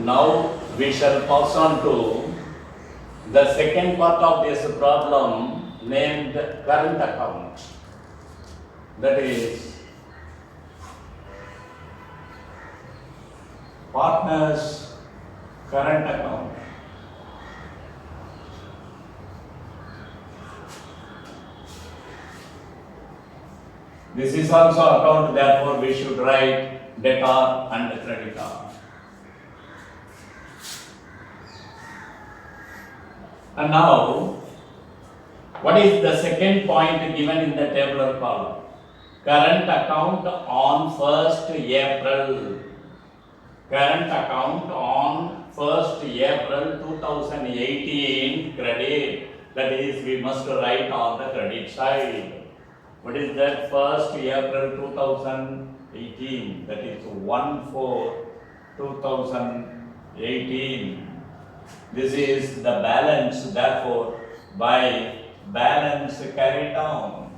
Now we shall pass on to the second part of this problem named current account. That is partners current account. This is also account, therefore we should write debtor and creditor. And now, what is the second point given in the tabular column? Current account on 1st April. Current account on 1st April 2018 credit. That is, we must write on the credit side. What is that? 1st April 2018. That is 1/4/2018. This is the balance, therefore, by balance carried down,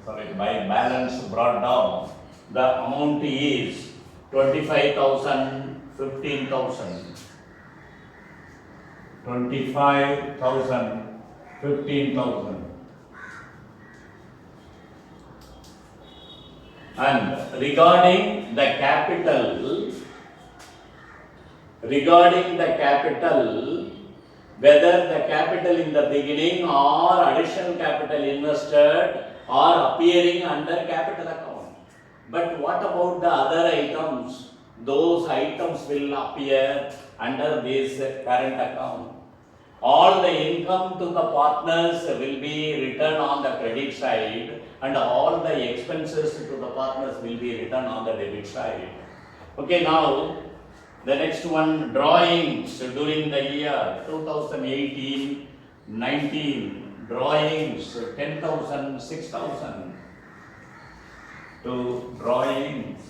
by balance brought down, the amount is 25,000, 15,000. 25,000, 15,000. And regarding the capital, whether the capital in the beginning or additional capital invested are appearing under capital account. But what about the other items? Those items will appear under this current account. All the income to the partners will be written on the credit side, and all the expenses to the partners will be written on the debit side. Okay, now the next one, drawings during the year 2018-19. Drawings 10,000, 6,000. To drawings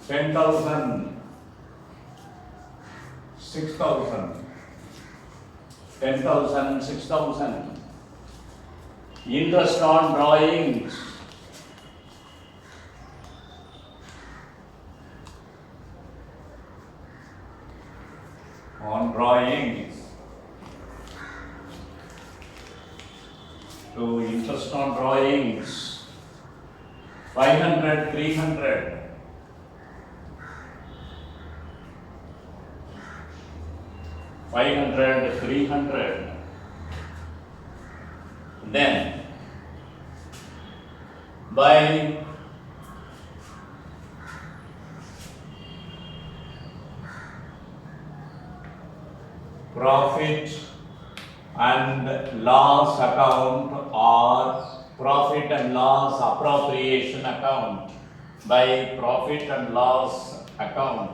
10,000, 6,000. 10,000, 6,000. Interest on drawings to interest on drawings 500, 300. 500, 300. Then by profit and loss account or profit and loss appropriation account, by profit and loss account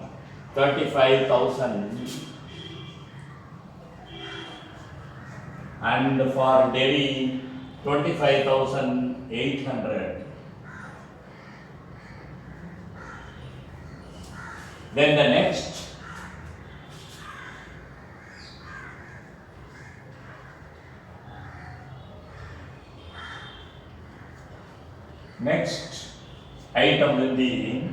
35,000, and for dairy 25,800. Then the next item will be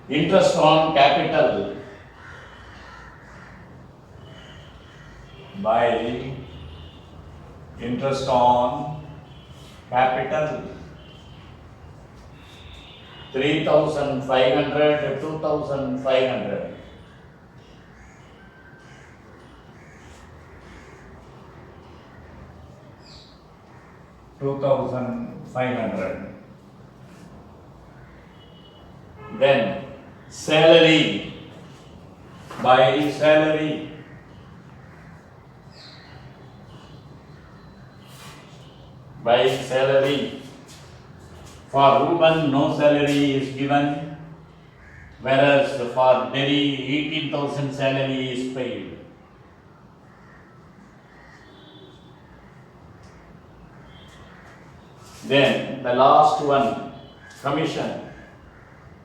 interest on capital by interest on capital 3,500, 2,500. 2,500. Then salary by salary for women no salary is given, whereas for dairy 18,000 salary is paid. Then the last one, commission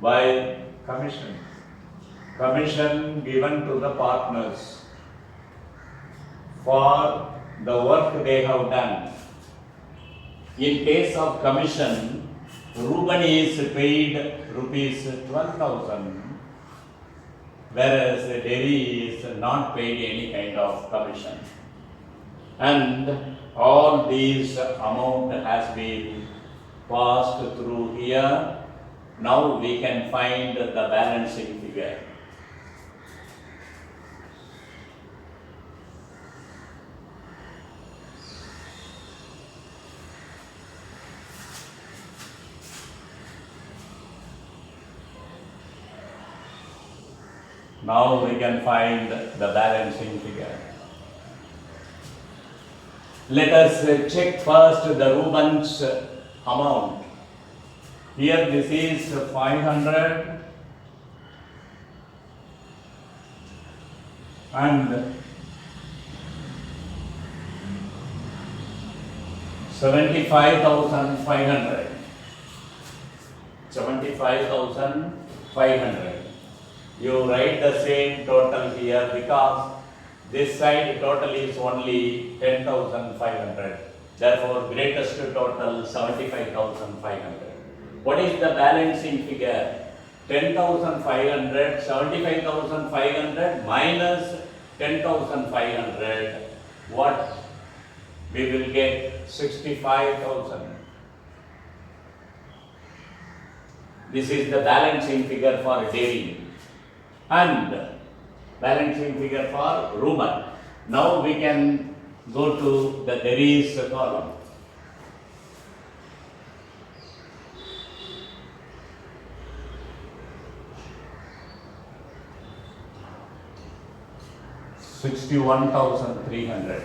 by commission given to the partners for the work they have done. In case of commission, Reuben is paid rupees 12,000, whereas Derry is not paid any kind of commission. And all these amount has been passed through here. Now we can find the balancing figure. Now we can find the balancing figure. Let us check first the Reuben's amount. Here this is 500 and 75,500. 75,500. You write the same total here because this side total is only 10,500. Therefore, greatest total 75,500. What is the balancing figure? 10,500, 75,500 minus 10,500. What? We will get 65,000. This is the balancing figure for Derry and balancing figure for Reuben. Now we can go to the Derry's column. $61,300,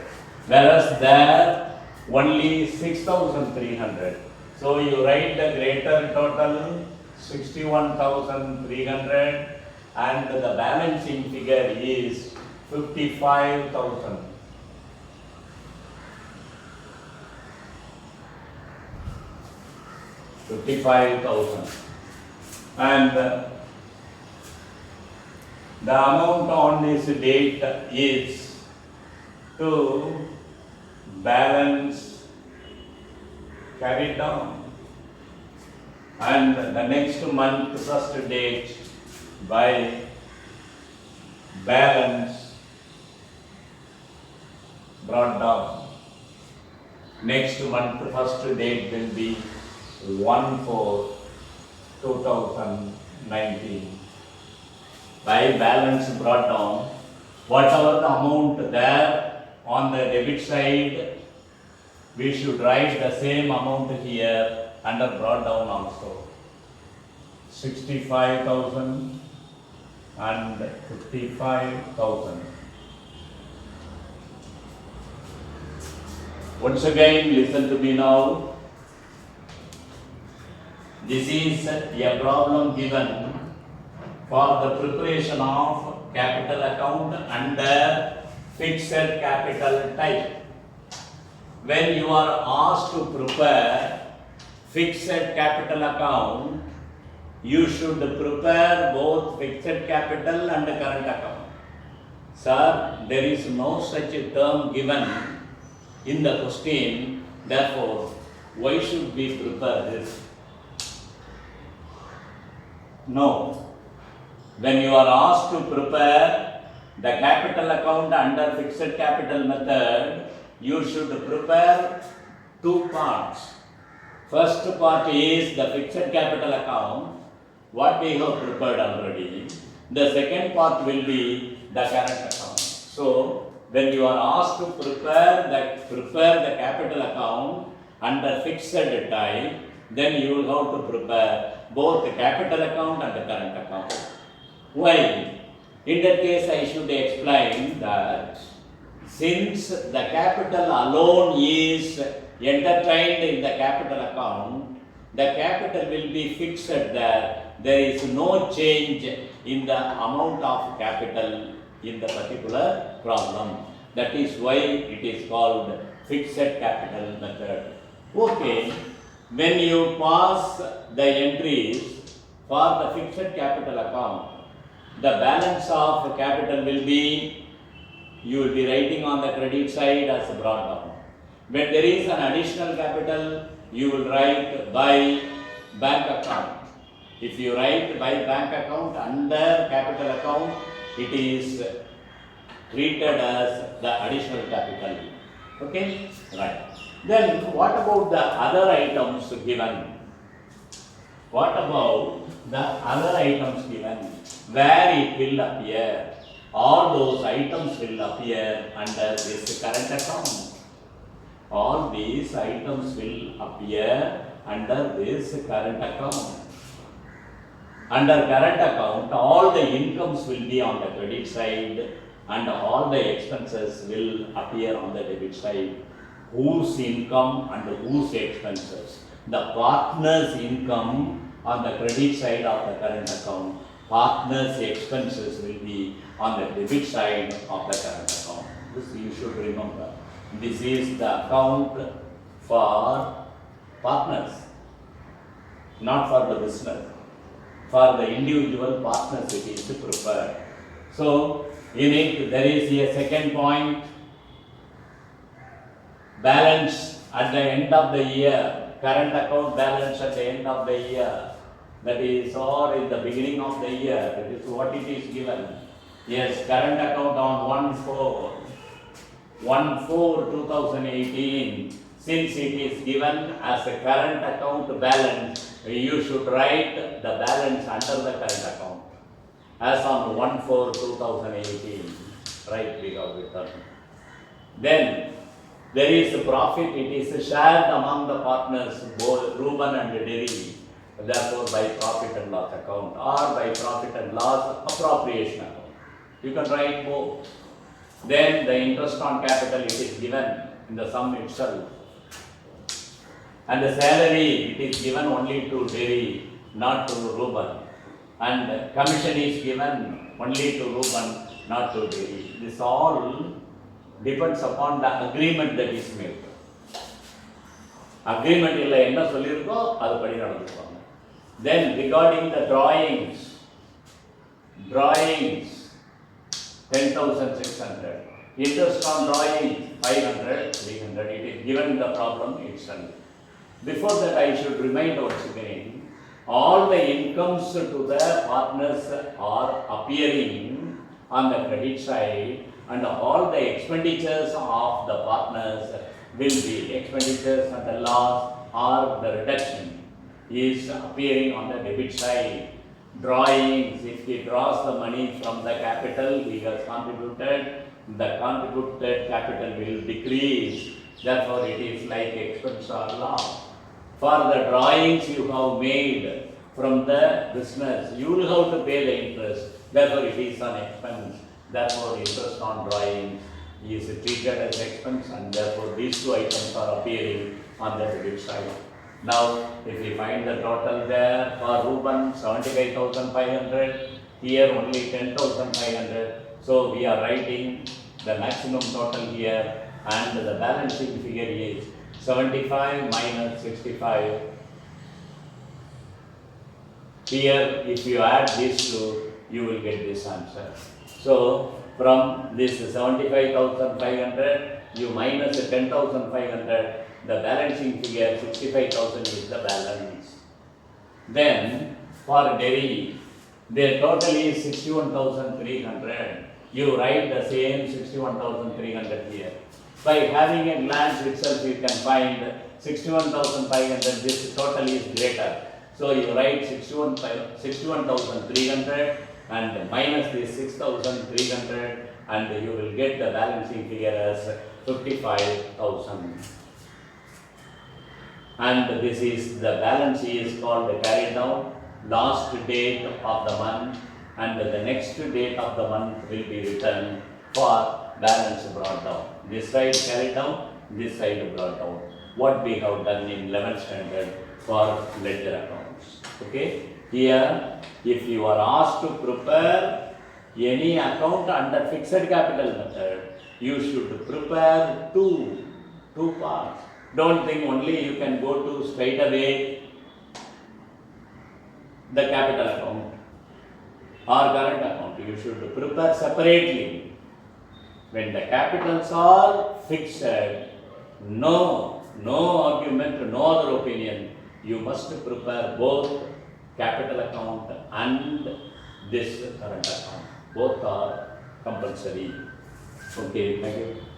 whereas there only 6,300. So you write the greater total 61,300 and the balancing figure is 55,000. And the amount on this date is to balance carried down, and the next month first date by balance brought down. Next month first date will be 1/4/2019. By balance brought down, whatever the amount there on the debit side, we should write the same amount here under brought down also. 65,000 and 55,000. Once again, listen to me now. This is a problem given for the preparation of capital account under fixed capital type. When you are asked to prepare fixed capital account, you should prepare both fixed capital and current account. Sir, there is no such a term given in the question, therefore, why should we prepare this? No. When you are asked to prepare the capital account under fixed capital method, you should prepare two parts. First part is the fixed capital account, what we have prepared already. The second part will be the current account. So, when you are asked to prepare the capital account under fixed type, then you will have to prepare both the capital account and the current account. Why? In that case, I should explain that since the capital alone is entertained in the capital account, the capital will be fixed there. There is no change in the amount of capital in the particular problem. That is why it is called fixed capital method. Okay, when you pass the entries for the fixed capital account, the balance of capital will be, you will be writing on the credit side as brought down. When there is an additional capital, you will write by bank account. If you write by bank account under capital account, it is treated as the additional capital. Okay, right. Then what about the other items given? What about the other items given? Where it will appear? All those items will appear under this current account. All these items will appear under this current account. Under current account, all the incomes will be on the credit side and all the expenses will appear on the debit side. Whose income and whose expenses? The partner's income on the credit side of the current account. Partner's expenses will be on the debit side of the current account. This you should remember. This is the account for partners, not for the business. For the individual partners it is prepared. So in it there is a second point, balance at the end of the year, current account balance at the end of the year, that is, or in the beginning of the year, that is what it is given. Yes, current account on 1/4/2018, since it is given as a current account balance, you should write the balance under the current account. As on 1/4/2018, right, we have written. Then there is a profit, it is shared among the partners, both Reuben and Derry, therefore by profit and loss account or by profit and loss appropriation account. You can write both. Then the interest on capital, it is given in the sum itself. And the salary, it is given only to Derry, not to Reuben. And commission is given only to Reuben, not to Derry. This all depends upon the agreement that is made. Agreement illa enna sollirukko adu padi nadandhupaanga. Then regarding the drawings 10,600. Interest on drawing 500, 300. It is given in the problem itself. Before that, I should remind once again, all the incomes to the partners are appearing on the credit side, and all the expenditures of the partners will be expenditures and the loss or the reduction is appearing on the debit side. Drawings, if he draws the money from the capital he has contributed, the contributed capital will decrease. Therefore, it is like expense or loss. For the drawings you have made from the business, you will have to pay the interest. Therefore, it is an expense. Therefore, interest on drawings is treated as expense, and therefore these two items are appearing on the debit side. Now, if we find the total there for Reuben 75,500, here only 10,500. So we are writing the maximum total here, and the balancing figure is 75 minus 65. Here, if you add these two, you will get this answer. So, from this 75,500, you minus 10,500, the balancing figure 65,000 is the balance. Then, for Derry, their total is 61,300. You write the same 61,300 here. By having a glance itself, you can find 61,500, this total is greater. So you write 61,300 and minus this 6,300, and you will get the balancing figure as 55,000. And this is the balance is called carried down, last date of the month, and the next date of the month will be written for balance brought down. This side carried down, this side brought down. What we have done in 11th standard for ledger accounts. Okay, here if you are asked to prepare any account under fixed capital method, you should prepare two parts. Don't think only you can go to straight away the capital account or current account. You should prepare separately. When the capitals are fixed, no argument, no other opinion. you must prepare both capital account and this current account. Both are compulsory. Okay, thank you.